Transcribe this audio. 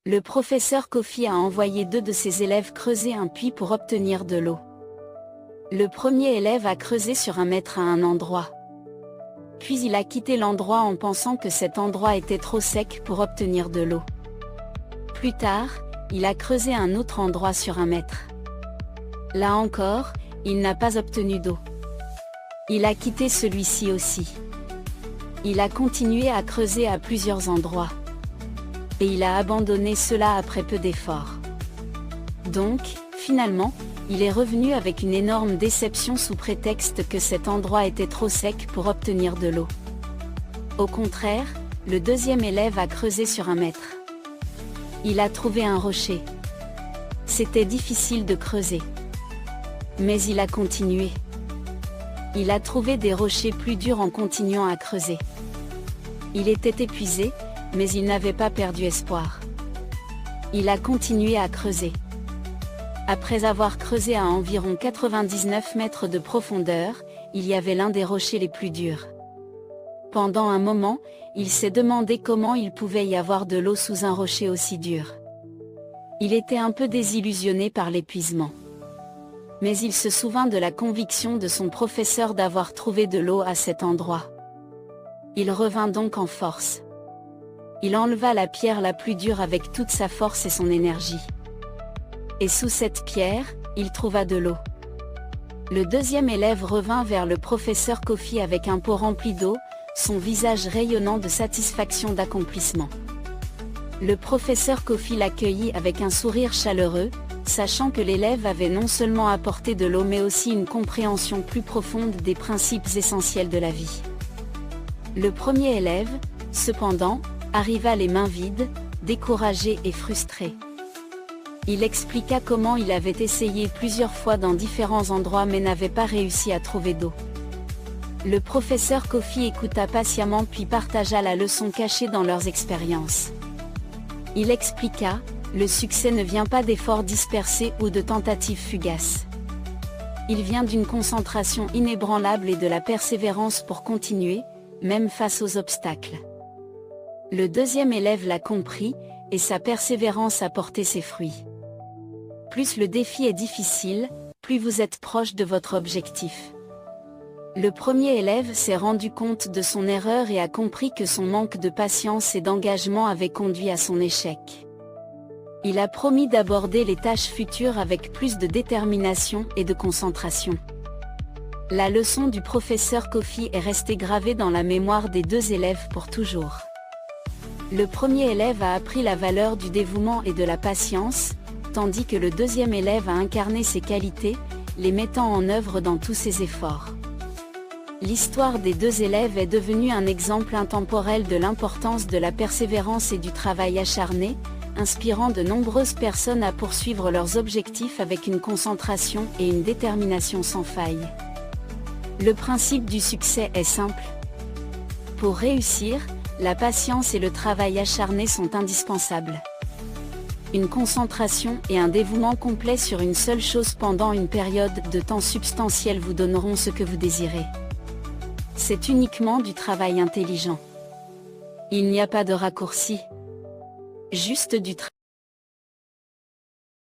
Le professeur Kofi a envoyé 2 de ses élèves creuser un puits pour obtenir de l'eau. Le premier élève a creusé sur 1 mètre à un endroit. Puis il a quitté l'endroit en pensant que cet endroit était trop sec pour obtenir de l'eau. Plus tard, il a creusé un autre endroit sur 1 mètre. Là encore, il n'a pas obtenu d'eau. Il a quitté celui-ci aussi. Il a continué à creuser à plusieurs endroits. Et il a abandonné cela après peu d'efforts. Donc, finalement, il est revenu avec une énorme déception sous prétexte que cet endroit était trop sec pour obtenir de l'eau. Au contraire, le deuxième élève a creusé sur 1 mètre. Il a trouvé un rocher. C'était difficile de creuser. Mais il a continué. Il a trouvé des rochers plus durs en continuant à creuser. Il était épuisé, mais il n'avait pas perdu espoir. Il a continué à creuser. Après avoir creusé à environ 99 mètres de profondeur, il y avait l'un des rochers les plus durs. Pendant un moment, il s'est demandé comment il pouvait y avoir de l'eau sous un rocher aussi dur. Il était un peu désillusionné par l'épuisement. Mais il se souvint de la conviction de son professeur d'avoir trouvé de l'eau à cet endroit. Il revint donc en force. Il enleva la pierre la plus dure avec toute sa force et son énergie. Et sous cette pierre, il trouva de l'eau. Le deuxième élève revint vers le professeur Kofi avec un pot rempli d'eau, son visage rayonnant de satisfaction d'accomplissement. Le professeur Kofi l'accueillit avec un sourire chaleureux, sachant que l'élève avait non seulement apporté de l'eau mais aussi une compréhension plus profonde des principes essentiels de la vie. Le premier élève, cependant, arriva les mains vides, découragé et frustré. Il expliqua comment il avait essayé plusieurs fois dans différents endroits mais n'avait pas réussi à trouver d'eau. Le professeur Kofi écouta patiemment puis partagea la leçon cachée dans leurs expériences. Il expliqua, le succès ne vient pas d'efforts dispersés ou de tentatives fugaces. Il vient d'une concentration inébranlable et de la persévérance pour continuer, même face aux obstacles. Le deuxième élève l'a compris, et sa persévérance a porté ses fruits. Plus le défi est difficile, plus vous êtes proche de votre objectif. Le premier élève s'est rendu compte de son erreur et a compris que son manque de patience et d'engagement avait conduit à son échec. Il a promis d'aborder les tâches futures avec plus de détermination et de concentration. La leçon du professeur Kofi est restée gravée dans la mémoire des 2 élèves pour toujours. Le premier élève a appris la valeur du dévouement et de la patience, tandis que le deuxième élève a incarné ces qualités, les mettant en œuvre dans tous ses efforts. L'histoire des 2 élèves est devenue un exemple intemporel de l'importance de la persévérance et du travail acharné, inspirant de nombreuses personnes à poursuivre leurs objectifs avec une concentration et une détermination sans faille. Le principe du succès est simple. Pour réussir, la patience et le travail acharné sont indispensables. Une concentration et un dévouement complet sur une seule chose pendant une période de temps substantielle vous donneront ce que vous désirez. C'est uniquement du travail intelligent. Il n'y a pas de raccourci. Juste du travail.